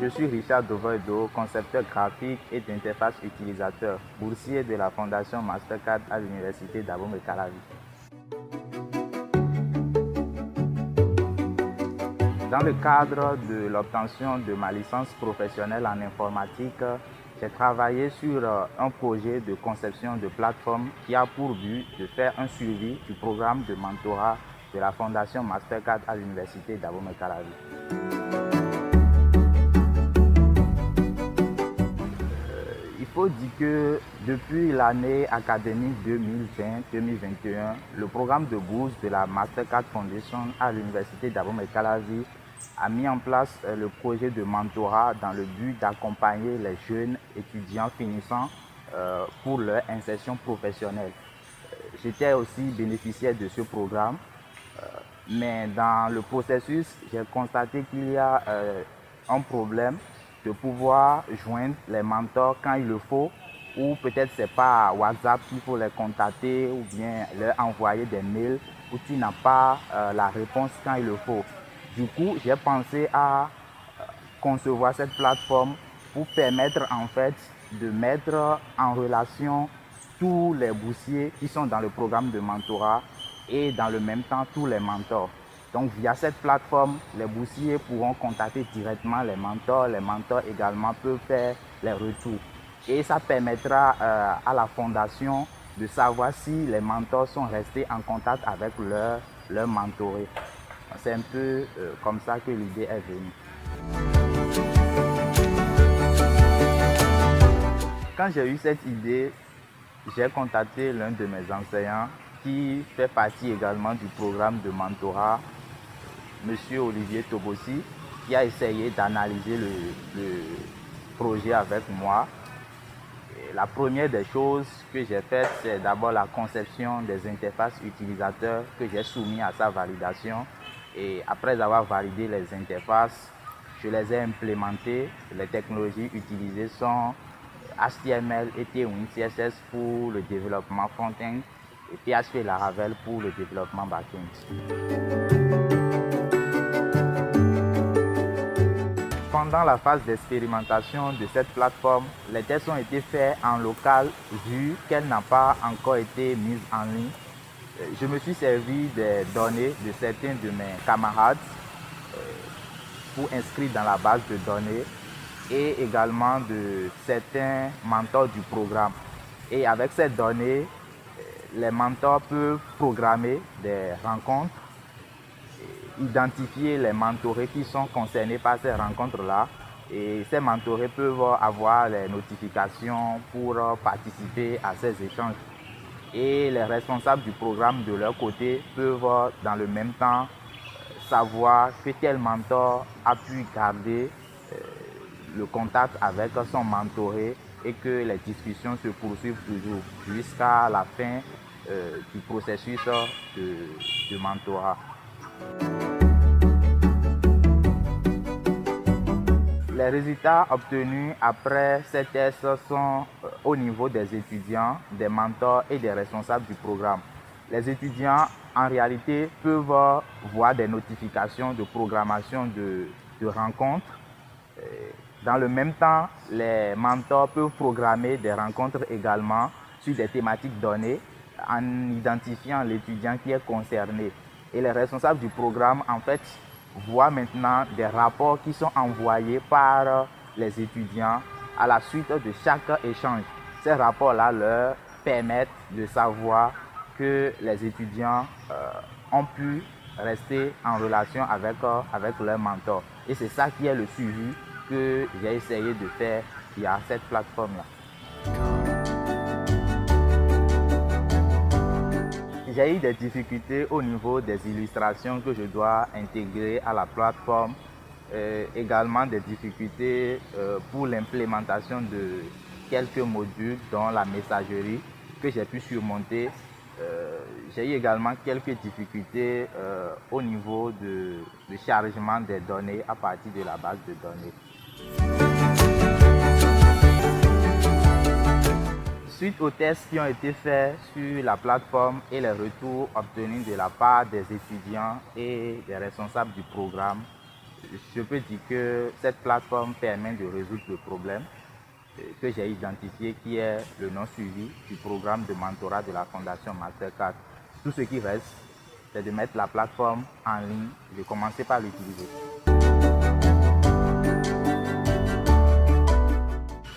Je suis Richard Dovoido, concepteur graphique et d'interface utilisateur, boursier de la Fondation Mastercard à l'Université d'Abomey-Calavi. Dans le cadre de l'obtention de ma licence professionnelle en informatique, j'ai travaillé sur un projet de conception de plateforme qui a pour but de faire un suivi du programme de mentorat de la Fondation Mastercard à l'Université d'Abomey-Calavi. Il faut dire que depuis l'année académique 2020-2021, le programme de bourse de la Mastercard Foundation à l'Université d'Abomey-Calavi a mis en place le projet de mentorat dans le but d'accompagner les jeunes étudiants finissants pour leur insertion professionnelle. J'étais aussi bénéficiaire de ce programme, mais dans le processus, j'ai constaté qu'il y a un problème de pouvoir joindre les mentors quand il le faut, ou peut-être c'est pas WhatsApp qu'il faut les contacter ou bien leur envoyer des mails où tu n'as pas la réponse quand il le faut. Du coup, j'ai pensé à concevoir cette plateforme pour permettre en fait de mettre en relation tous les boursiers qui sont dans le programme de mentorat et dans le même temps tous les mentors. Donc via cette plateforme, les boursiers pourront contacter directement les mentors également peuvent faire les retours. Et ça permettra à la fondation de savoir si les mentors sont restés en contact avec leur mentoré. C'est un peu comme ça que l'idée est venue. Quand j'ai eu cette idée, j'ai contacté l'un de mes enseignants qui fait partie également du programme de mentorat, M. Olivier Tobossi, qui a essayé d'analyser le projet avec moi. Et la première des choses que j'ai faites, c'est d'abord la conception des interfaces utilisateurs que j'ai soumis à sa validation. Et après avoir validé les interfaces, je les ai implémentées. Les technologies utilisées sont HTML et Tailwind CSS pour le développement front-end et PHP Laravel pour le développement back-end. Pendant la phase d'expérimentation de cette plateforme, les tests ont été faits en local vu qu'elle n'a pas encore été mise en ligne. Je me suis servi des données de certains de mes camarades pour inscrire dans la base de données et également de certains mentors du programme. Et avec ces données, les mentors peuvent programmer des rencontres, identifier les mentorés qui sont concernés par ces rencontres-là. Et ces mentorés peuvent avoir les notifications pour participer à ces échanges. Et les responsables du programme de leur côté peuvent dans le même temps savoir que tel mentor a pu garder le contact avec son mentoré et que les discussions se poursuivent toujours jusqu'à la fin du processus de mentorat. Les résultats obtenus après ces tests sont au niveau des étudiants, des mentors et des responsables du programme. Les étudiants, en réalité, peuvent voir des notifications de programmation de rencontres. Dans le même temps, les mentors peuvent programmer des rencontres également sur des thématiques données en identifiant l'étudiant qui est concerné. Et les responsables du programme, en fait, voient maintenant des rapports qui sont envoyés par les étudiants à la suite de chaque échange. Ces rapports-là leur permettent de savoir que les étudiants ont pu rester en relation avec leur mentor. Et c'est ça qui est le suivi que j'ai essayé de faire via cette plateforme-là. J'ai eu des difficultés au niveau des illustrations que je dois intégrer à la plateforme, également des difficultés pour l'implémentation de quelques modules dont la messagerie que j'ai pu surmonter. J'ai eu également quelques difficultés au niveau de chargement des données à partir de la base de données. Suite aux tests qui ont été faits sur la plateforme et les retours obtenus de la part des étudiants et des responsables du programme, Je peux dire que cette plateforme permet de résoudre le problème que j'ai identifié, qui est le non-suivi du programme de mentorat de la Fondation Mastercard. Tout ce qui reste, c'est de mettre la plateforme en ligne et de commencer par l'utiliser.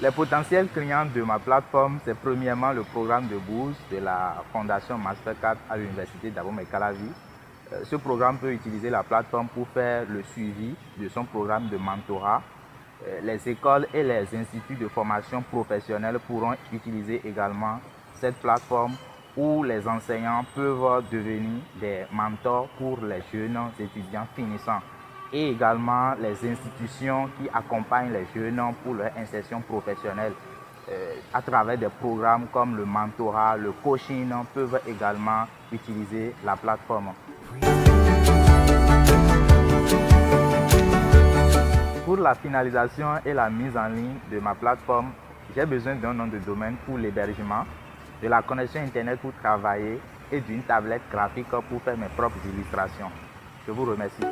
Les potentiels clients de ma plateforme, c'est premièrement le programme de bourse de la Fondation Mastercard à l'Université d'Abomey-Calavi. Ce programme peut utiliser la plateforme pour faire le suivi de son programme de mentorat. Les écoles et les instituts de formation professionnelle pourront utiliser également cette plateforme où les enseignants peuvent devenir des mentors pour les jeunes étudiants finissants, et également les institutions qui accompagnent les jeunes pour leur insertion professionnelle à travers des programmes comme le mentorat, le coaching peuvent également utiliser la plateforme. Pour la finalisation et la mise en ligne de ma plateforme, j'ai besoin d'un nom de domaine pour l'hébergement, de la connexion Internet pour travailler et d'une tablette graphique pour faire mes propres illustrations. Je vous remercie.